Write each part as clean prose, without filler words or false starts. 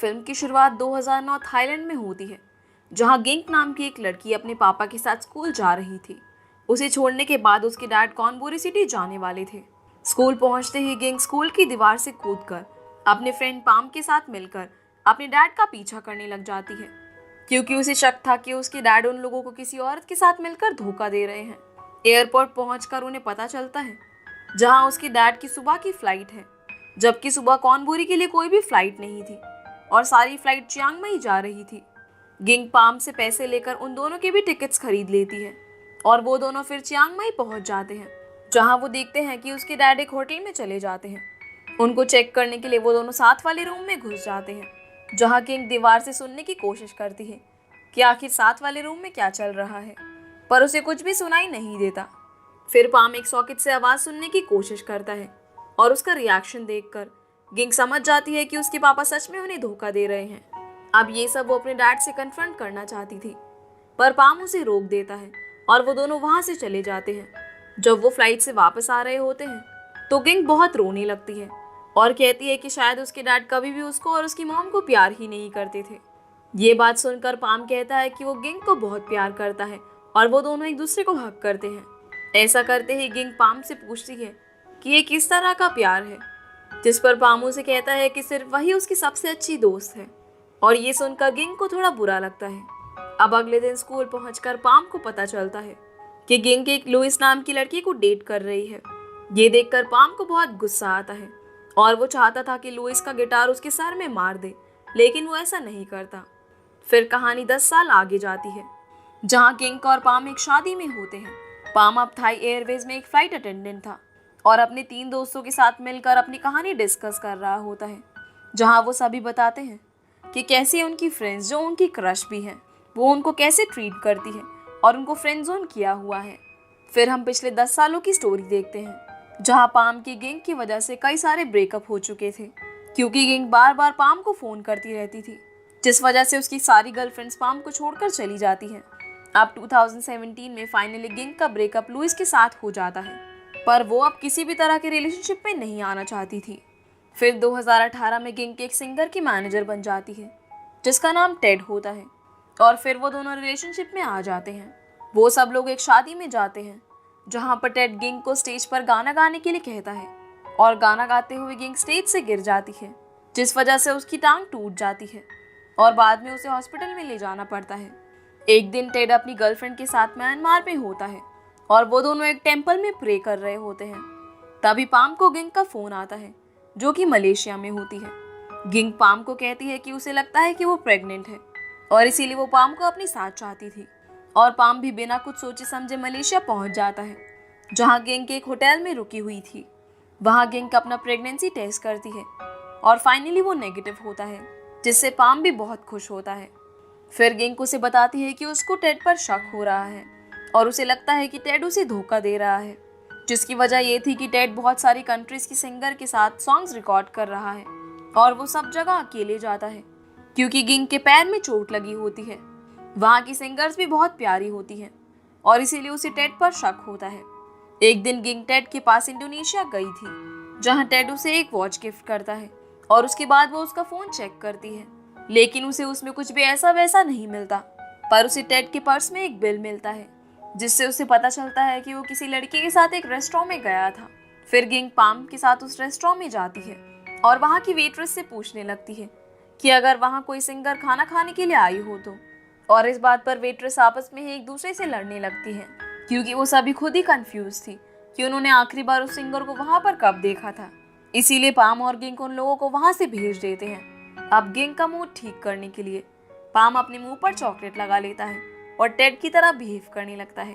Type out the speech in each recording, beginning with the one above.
Film की शुरुआत 2009 Thailand में होती है, जहां गिंक नाम की एक लड़की अपने पापा के साथ स्कूल जा रही थी। उसे छोड़ने के बाद उसके डैड कॉनबुरी सिटी जाने वाले थे। स्कूल पहुंचते ही गिंक स्कूल की दीवार से कूदकर अपने फ्रेंड पाम के साथ मिलकर अपने डैड का पीछा करने लग जाती है, क्योंकि उसे शक था कि उसके डैड उन लोगों को किसी औरत के साथ मिलकर धोखा दे रहे हैं। एयरपोर्ट पहुंचकर उन्हें पता चलता है जहां उसके डैड की सुबह की फ्लाइट है, जबकि सुबह कॉनबुरी के लिए कोई भी फ्लाइट नहीं थी और सारी फ्लाइट चियांग माई जा रही थी। गिंक पाम से पैसे लेकर उन दोनों के भी टिकट्स खरीद लेती है और वो दोनों फिर चियांग माई पहुंच जाते हैं, जहां वो देखते हैं कि उसके डैड एक होटल में चले जाते हैं। उनको चेक करने के लिए वो दोनों साथ वाले रूम में घुस जाते हैं, जहां गिंक दीवार से सुनने की कोशिश करती है कि आखिर साथ वाले रूम में क्या चल रहा है, पर उसे कुछ भी सुनाई नहीं देता। फिर पाम एक सॉकेट से आवाज़ सुनने की कोशिश करता है और उसका रिएक्शन देखकर गिंक समझ जाती है कि उसके पापा सच में उन्हें धोखा दे रहे हैं। अब ये सब वो अपने डैड से कन्फ्रंट करना चाहती थी, पर पाम उसे रोक देता है और वो दोनों वहाँ से चले जाते हैं। जब वो फ्लाइट से वापस आ रहे होते हैं तो गिंक बहुत रोने लगती है और कहती है कि शायद उसके डैड कभी भी उसको और उसकी मॉम को प्यार ही नहीं करते थे। ये बात सुनकर पाम कहता है कि वो गिंक को बहुत प्यार करता है और वो दोनों एक दूसरे को हक करते हैं। ऐसा करते ही गिंक पाम से पूछती है कि ये किस तरह का प्यार है, जिस पर पाम उसे कहता है कि सिर्फ वही उसकी सबसे अच्छी दोस्त है। और ये सुनकर गिंक को थोड़ा बुरा लगता है। अब अगले दिन स्कूल पहुंचकर पाम को पता चलता है कि गिंक एक लुइस नाम की लड़की को डेट कर रही है। ये देखकर पाम को बहुत गुस्सा आता है और वो चाहता था कि लुइस का गिटार उसके सर में मार दे, लेकिन वो ऐसा नहीं करता। फिर कहानी 10 साल आगे जाती है, जहाँ गिंक और पाम एक शादी में होते हैं। पाम अब थाई एयरवेज में एक फ्लाइट अटेंडेंट था और अपने 3 दोस्तों के साथ मिलकर अपनी कहानी डिस्कस कर रहा होता है, जहाँ वो सभी बताते हैं कि कैसे उनकी फ्रेंड्स, जो उनकी क्रश भी है, वो उनको कैसे ट्रीट करती है और उनको फ्रेंड जोन किया हुआ है। फिर हम पिछले 10 सालों की स्टोरी देखते हैं, जहाँ पाम की गिंक की वजह से कई सारे ब्रेकअप हो चुके थे, क्योंकि गिंक बार बार पाम को फ़ोन करती रहती थी, जिस वजह से उसकी सारी गर्लफ्रेंड्स पाम को छोड़कर चली जाती हैं। अब 2017 में फाइनली गिंक का ब्रेकअप लुइस के साथ हो जाता है, पर वो अब किसी भी तरह के रिलेशनशिप में नहीं आना चाहती थी। फिर 2018 में गिंक एक सिंगर की मैनेजर बन जाती है, जिसका नाम टेड होता है, और फिर वो दोनों रिलेशनशिप में आ जाते हैं। वो सब लोग एक शादी में जाते हैं, जहाँ पर टेड गिंक को स्टेज पर गाना गाने के लिए कहता है और गाना गाते हुए गिंक स्टेज से गिर जाती है, जिस वजह से उसकी टांग टूट जाती है और बाद में उसे हॉस्पिटल में ले जाना पड़ता है। एक दिन टेड अपनी गर्लफ्रेंड के साथ म्यांमार में होता है और वो दोनों एक टेम्पल में प्रे कर रहे होते हैं। तभी पाम को गिंक का फ़ोन आता है, जो कि मलेशिया में होती है। गिंक पाम को कहती है कि उसे लगता है कि वो प्रेग्नेंट है और इसीलिए वो पाम को अपने साथ चाहती थी, और पाम भी बिना कुछ सोचे समझे मलेशिया पहुंच जाता है, जहां गिंक एक होटल में रुकी हुई थी। वहां गिंक अपना प्रेगनेंसी टेस्ट करती है और फाइनली वो नेगेटिव होता है, जिससे पाम भी बहुत खुश होता है। फिर गिंक उसे बताती है कि उसको टेड पर शक हो रहा है और उसे लगता है कि टेड उसे धोखा दे रहा है, जिसकी वजह ये थी कि टेड बहुत सारी कंट्रीज़ की सिंगर के साथ सॉन्ग्स रिकॉर्ड कर रहा है और वो सब जगह अकेले जाता है, क्योंकि गिंक के पैर में चोट लगी होती है। वहाँ की सिंगर्स भी बहुत प्यारी होती हैं और इसीलिए उसे टेड पर शक होता है। एक दिन गिंक टेड के पास इंडोनेशिया गई थी, जहाँ टेड उसे एक वॉच गिफ्ट करता है और उसके बाद वो उसका फ़ोन चेक करती है, लेकिन उसे उसमें कुछ भी ऐसा वैसा नहीं मिलता। पर उसे टेड के पर्स में एक बिल मिलता है, जिससे उसे पता चलता है कि वो किसी लड़की के साथ एक रेस्टोरेंट में गया था। फिर गिंक पाम के साथ उस रेस्टोरेंट में जाती है और वहाँ की वेट्रेस से पूछने लगती है कि अगर वहाँ कोई सिंगर खाना खाने के लिए आई हो तो। और इस बात पर वेट्रेस आपस में ही एक दूसरे से लड़ने लगती है, क्योंकि वो सभी खुद ही कंफ्यूज थी कि उन्होंने आखिरी बार उस सिंगर को वहाँ पर कब देखा था। इसीलिए पाम और गिंक उन लोगों को वहाँ से भेज देते हैं। अब गिंक का मूड ठीक करने के लिए पाम अपने मुंह पर चॉकलेट लगा लेता है और टेड की तरह बिहेव करने लगता है,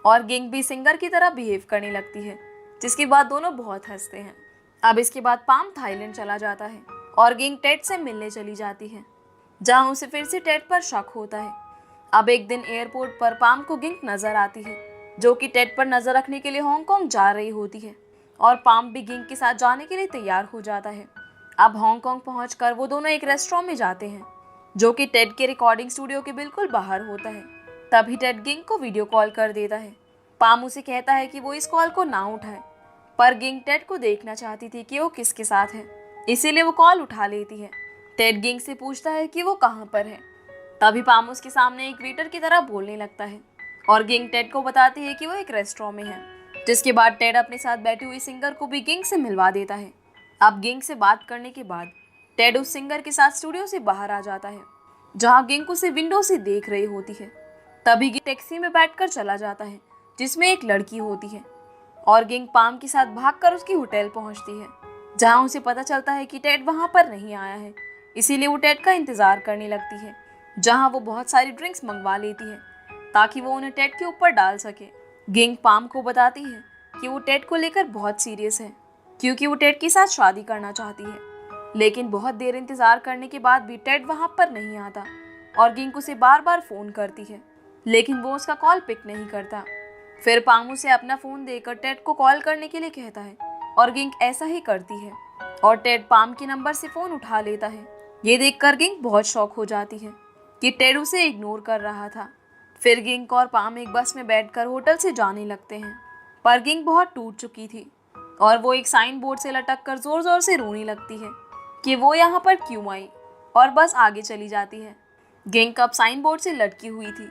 और गिंक भी सिंगर की तरह बिहेव करने लगती है, जिसके बाद दोनों बहुत हंसते हैं। अब इसके बाद पाम थाईलैंड चला जाता है और गिंक टेड से मिलने चली जाती है, जहाँ उसे फिर से टेड पर शक होता है। अब एक दिन एयरपोर्ट पर पाम को गिंक नजर आती है, जो कि टेड पर नजर रखने के लिए हांगकांग जा रही होती है, और पाम भी गिंक के साथ जाने के लिए तैयार हो जाता है। अब हांगकांग पहुंचकर वो दोनों एक रेस्टोरेंट में जाते हैं, जो कि टेड के रिकॉर्डिंग स्टूडियो के बिल्कुल बाहर होता है। तभी टेड गिंक को वीडियो कॉल कर देता है। पाम उसे कहता है कि वो इस कॉल को ना उठाए, पर गिंक टेड को देखना चाहती थी कि वो किसके साथ है, इसीलिए वो कॉल उठा लेती है। टेड गिंग से पूछता है कि वो कहाँ पर है। तभी पाम उसके सामने एक वेटर की तरह बोलने लगता है और गिंग टेड को बताती है कि वो एक रेस्टोरेंट में है। जिसके बाद टेड अपने साथ बैठी हुई सिंगर को भी गिंग से मिलवा देता है। अब गिंग से बात करने के बाद टेड उस सिंगर के साथ स्टूडियो से बाहर आ जाता है, जहाँ गिंग उसे विंडो से देख रही होती है। तभी गिंग टैक्सी में बैठकर चला जाता है जिसमें एक लड़की होती है और गिंग पाम के साथ भागकर उसकी होटल पहुंचती है, जहां उसे पता चलता है कि टेड वहां पर नहीं आया है। इसीलिए वो टेड का इंतजार करने लगती है, जहां वो बहुत सारी ड्रिंक्स मंगवा लेती है ताकि वो उन्हें टेड के ऊपर डाल सके। गिंग पाम को बताती है कि वो टेड को लेकर बहुत सीरियस है, क्योंकि वो टेड के साथ शादी करना चाहती है। लेकिन बहुत देर इंतजार करने के बाद भी टेड वहां पर नहीं आता और गिंग उसे बार बार फोन करती है, लेकिन वो उसका कॉल पिक नहीं करता। फिर पाम उसे अपना फोन देकर टेड को कॉल करने के लिए कहता है और गिंग ऐसा ही करती है और टेड पाम के नंबर से फोन उठा लेता है। ये देखकर गिंग बहुत शॉक हो जाती है कि टेड उसे इग्नोर कर रहा था। फिर गिंग और पाम एक बस में बैठकर होटल से जाने लगते हैं, पर गिंग बहुत टूट चुकी थी और वो एक साइन बोर्ड से लटक कर जोर जोर से रोने लगती है कि वो यहाँ पर क्यों आई, और बस आगे चली जाती है। गिंग अब साइन बोर्ड से लटकी हुई थी।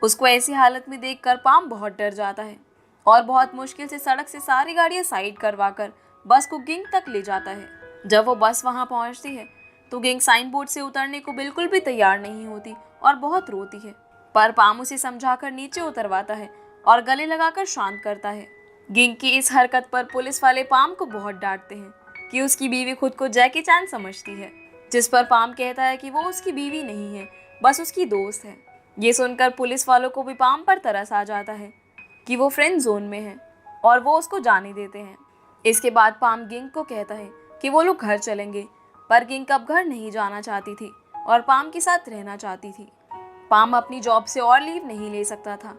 उसको ऐसी हालत में देखकर पाम बहुत डर जाता है और बहुत मुश्किल से सड़क से सारी गाड़ियां साइड करवाकर बस को गिंग तक ले जाता है। जब वो बस वहां पहुंचती है तो गिंग साइन बोर्ड से उतरने को बिल्कुल भी तैयार नहीं होती और बहुत रोती है, पर पाम उसे समझाकर नीचे उतरवाता है और गले लगाकर शांत करता है। गिंग की इस हरकत पर पुलिस वाले पाम को बहुत डांटते हैं कि उसकी बीवी खुद को जैकी चैन समझती है, जिस पर पाम कहता है कि वो उसकी बीवी नहीं है, बस उसकी दोस्त है। ये सुनकर पुलिस वालों को भी पाम पर तरस आ जाता है कि वो फ्रेंड जोन में है और वो उसको जाने देते हैं। इसके बाद पाम गिंग को कहता है कि वो लोग घर चलेंगे, पर गिंग अब घर नहीं जाना चाहती थी और पाम के साथ रहना चाहती थी। पाम अपनी जॉब से और लीव नहीं ले सकता था,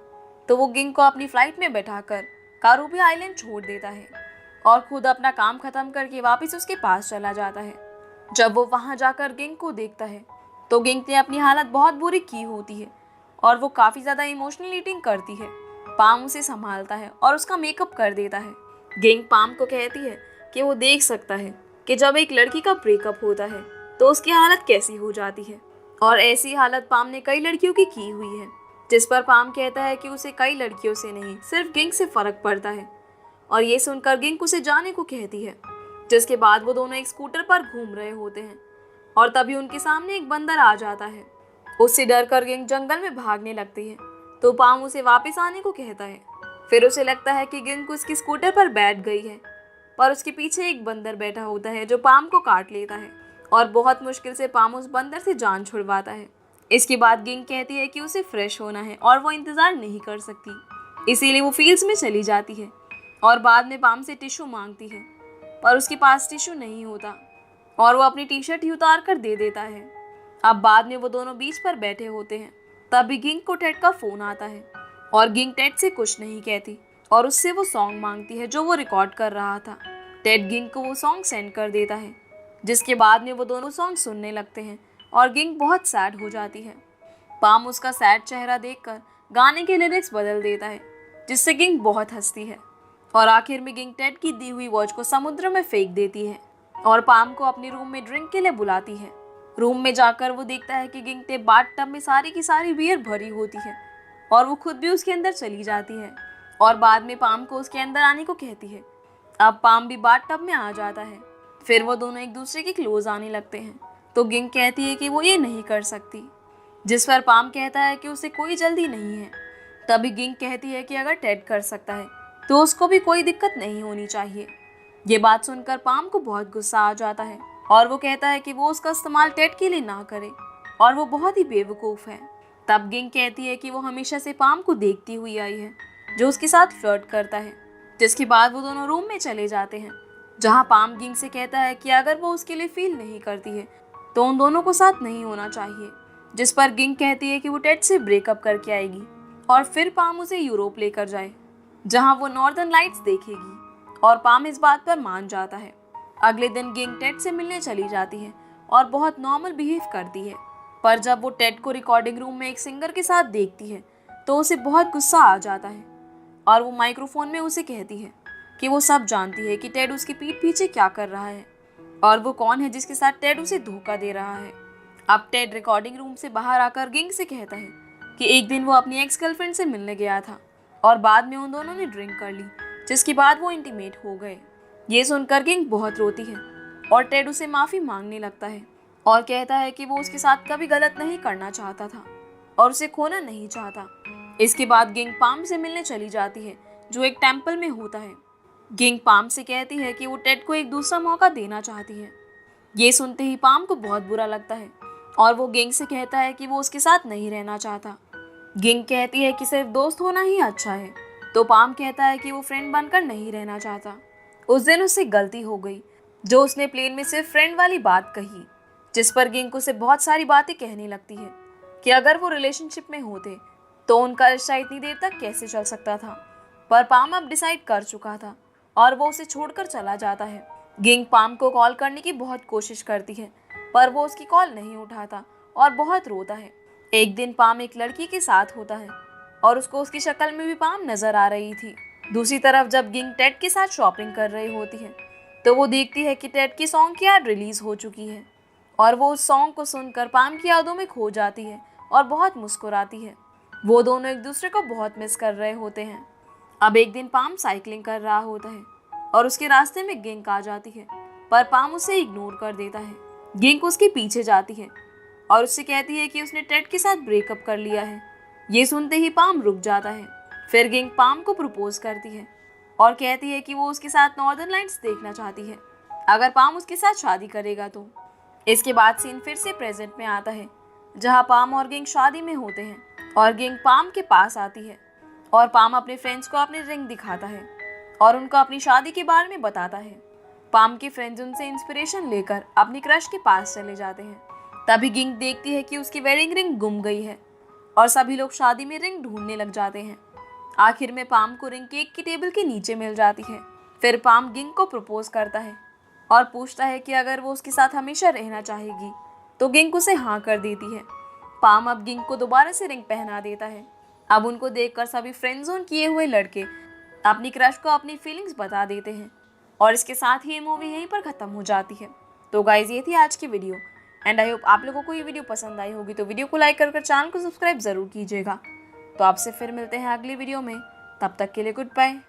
तो वो गिंग को अपनी फ्लाइट में बैठाकर कारूबी आइलैंड छोड़ देता है और खुद अपना काम खत्म करके वापस उसके पास चला जाता है। जब वो वहां जाकर गिंग को देखता है तो गिंग ने अपनी हालत बहुत बुरी की होती है और वो काफ़ी ज़्यादा इमोशनल ईटिंग करती है। पाम उसे संभालता है और उसका मेकअप कर देता है। गिंग पाम को कहती है कि वो देख सकता है कि जब एक लड़की का ब्रेकअप होता है तो उसकी हालत कैसी हो जाती है, और ऐसी हालत पाम ने कई लड़कियों की हुई है। जिस पर पाम कहता है कि उसे कई लड़कियों से नहीं, सिर्फ गिंग से फ़र्क पड़ता है, और ये सुनकर गिंग उसे जाने को कहती है। जिसके बाद वो दोनों एक स्कूटर पर घूम रहे होते हैं और तभी उनके सामने एक बंदर आ जाता है। उससे डर कर गिंग जंगल में भागने लगती है तो पाम उसे वापस आने को कहता है। फिर उसे लगता है कि गिंग उसकी स्कूटर पर बैठ गई है, पर उसके पीछे एक बंदर बैठा होता है जो पाम को काट लेता है और बहुत मुश्किल से पाम उस बंदर से जान छुड़वाता है। इसके बाद गिंग कहती है कि उसे फ्रेश होना है और वो इंतज़ार नहीं कर सकती, इसीलिए वो फील्ड्स में चली जाती है और बाद में पाम से टिश्यू मांगती है, पर उसके पास टिश्यू नहीं होता और वो अपनी टी शर्ट ही उतार कर दे देता है। अब बाद में वो दोनों बीच पर बैठे होते हैं, तभी गिंग को टेड का फ़ोन आता है और गिंग टेड से कुछ नहीं कहती और उससे वो सॉन्ग मांगती है जो वो रिकॉर्ड कर रहा था। टेड गिंग को वो सॉन्ग सेंड कर देता है, जिसके बाद में वो दोनों सॉन्ग सुनने लगते हैं और गिंग बहुत सैड हो जाती है। पाम उसका सैड चेहरा देखकर गाने के लिरिक्स बदल देता है, जिससे गिंग बहुत हंसती है और आखिर में गिंग टेड की दी हुई वॉच को समुद्र में फेंक देती है और पाम को अपने रूम में ड्रिंक के लिए बुलाती है। रूम में जाकर वो देखता है कि गिंग टेड बाथ टब में सारी की सारी बियर भरी होती है और वो खुद भी उसके अंदर चली जाती है और बाद में पाम को उसके अंदर आने को कहती है। अब पाम भी बाथ टब में आ जाता है। फिर वो दोनों एक दूसरे के क्लोज आने लगते हैं, तो गिंग कहती है कि वो ये नहीं कर सकती, जिस पर पाम कहता है कि उसे कोई जल्दी नहीं है। तभी गिंग कहती है कि अगर टेड कर सकता है तो उसको भी कोई दिक्कत नहीं होनी चाहिए। ये बात सुनकर पाम को बहुत गुस्सा आ जाता है और वो कहता है कि वो उसका इस्तेमाल टेड के लिए ना करे और वो बहुत ही बेवकूफ़ है। तब गिंग कहती है कि वो हमेशा से पाम को देखती हुई आई है जो उसके साथ फ्लर्ट करता है। जिसके बाद वो दोनों रूम में चले जाते हैं, जहाँ पाम गिंग से कहता है कि अगर वो उसके लिए फील नहीं करती है तो उन दोनों को साथ नहीं होना चाहिए। जिस पर गिंग कहती है कि वो टेड से ब्रेकअप करके आएगी और फिर पाम उसे यूरोप लेकर जाए, जहाँ वो नॉर्दर्न लाइट्स देखेगी, और पाम इस बात पर मान जाता है। अगले दिन गिंग टेड से मिलने चली जाती है और बहुत नॉर्मल बिहेव करती है, पर जब वो टेड को रिकॉर्डिंग रूम में एक सिंगर के साथ देखती है तो उसे बहुत गुस्सा आ जाता है और वो माइक्रोफोन में उसे कहती है कि वो सब जानती है कि टेड उसकी पीठ पीछे क्या कर रहा है और वो कौन है जिसके साथ टेड उसे धोखा दे रहा है। अब टेड रिकॉर्डिंग रूम से बाहर आकर गिंग से कहता है कि एक दिन वो अपनी एक्स गर्लफ्रेंड से मिलने गया था और बाद में उन दोनों ने ड्रिंक कर ली, जिसके बाद वो इंटीमेट हो गए। ये सुनकर गिंग बहुत रोती है और टेड उसे माफ़ी मांगने लगता है और कहता है कि वो उसके साथ कभी गलत नहीं करना चाहता था और उसे खोना नहीं चाहता। इसके बाद गिंग पाम से मिलने चली जाती है जो एक टेम्पल में होता है। गिंग पाम से कहती है कि वो टेड को एक दूसरा मौका देना चाहती है। ये सुनते ही पाम को बहुत बुरा लगता है और वो गिंग से कहता है कि वो उसके साथ नहीं रहना चाहता। गिंग कहती है कि सिर्फ दोस्त होना ही अच्छा है, तो पाम कहता है कि वो फ्रेंड बनकर नहीं रहना चाहता। उस दिन उससे गलती हो गई जो उसने प्लेन में सिर्फ फ्रेंड वाली बात कही, जिस पर गिंग उसे बहुत सारी बातें कहने लगती है कि अगर वो रिलेशनशिप में होते तो उनका रिश्ता इतनी देर तक कैसे चल सकता था। पर पाम अब डिसाइड कर चुका था और वो उसे छोड़कर चला जाता है। गिंग पाम को कॉल करने की बहुत कोशिश करती है पर वो उसकी कॉल नहीं उठाता और बहुत रोता है। एक दिन पाम एक लड़की के साथ होता है और उसको उसकी शक्ल में भी पाम नजर आ रही थी। दूसरी तरफ जब गिंग टेड के साथ शॉपिंग कर रही होती है तो वो देखती है कि टेड की सॉन्ग की याद रिलीज हो चुकी है और वो उस सॉन्ग को सुनकर पाम की यादों में खो जाती है और बहुत मुस्कुराती है। वो दोनों एक दूसरे को बहुत मिस कर रहे होते हैं। अब एक दिन पाम साइकिलिंग कर रहा होता है और उसके रास्ते में गिंग आ जाती है पर पाम उसे इग्नोर कर देता है। गिंग उसके पीछे जाती है और उससे कहती है कि उसने टेड के साथ ब्रेकअप कर लिया है। ये सुनते ही पाम रुक जाता है। फिर गिंग पाम को प्रपोज करती है और कहती है कि वो उसके साथ नॉर्दर्न लाइट्स देखना चाहती है अगर पाम उसके साथ शादी करेगा तो। इसके बाद सीन फिर से प्रेजेंट में आता है जहाँ पाम और गिंग शादी में होते हैं और गिंग पाम के पास आती है और पाम अपने फ्रेंड्स को अपनी रिंग दिखाता है और उनको अपनी शादी के बारे में बताता है। पाम के फ्रेंड्स उनसे इंस्पिरेशन लेकर अपनी क्रश के पास चले जाते हैं। तभी गिंग देखती है कि उसकी वेडिंग रिंग गुम गई है और सभी लोग शादी में रिंग ढूंढने लग जाते हैं। आखिर में पाम को रिंग केक की टेबल के नीचे मिल जाती है। फिर पाम गिंग को प्रपोज करता है और पूछता है कि अगर वो उसके साथ हमेशा रहना चाहेगी तो गिंग उसे हाँ कर देती है। पाम अब गिंग को दोबारा से रिंग पहना देता है। अब उनको देखकर सभी फ्रेंड जोन किए हुए लड़के अपनी क्रश को अपनी फीलिंग्स बता देते हैं और इसके साथ ही ये मूवी यहीं पर ख़त्म हो जाती है। तो गाइज ये थी आज की वीडियो एंड आई होप आप लोगों को ये वीडियो पसंद आई होगी। तो वीडियो को लाइक कर चैनल को सब्सक्राइब ज़रूर कीजिएगा। तो आपसे फिर मिलते हैं अगली वीडियो में, तब तक के लिए गुड बाय।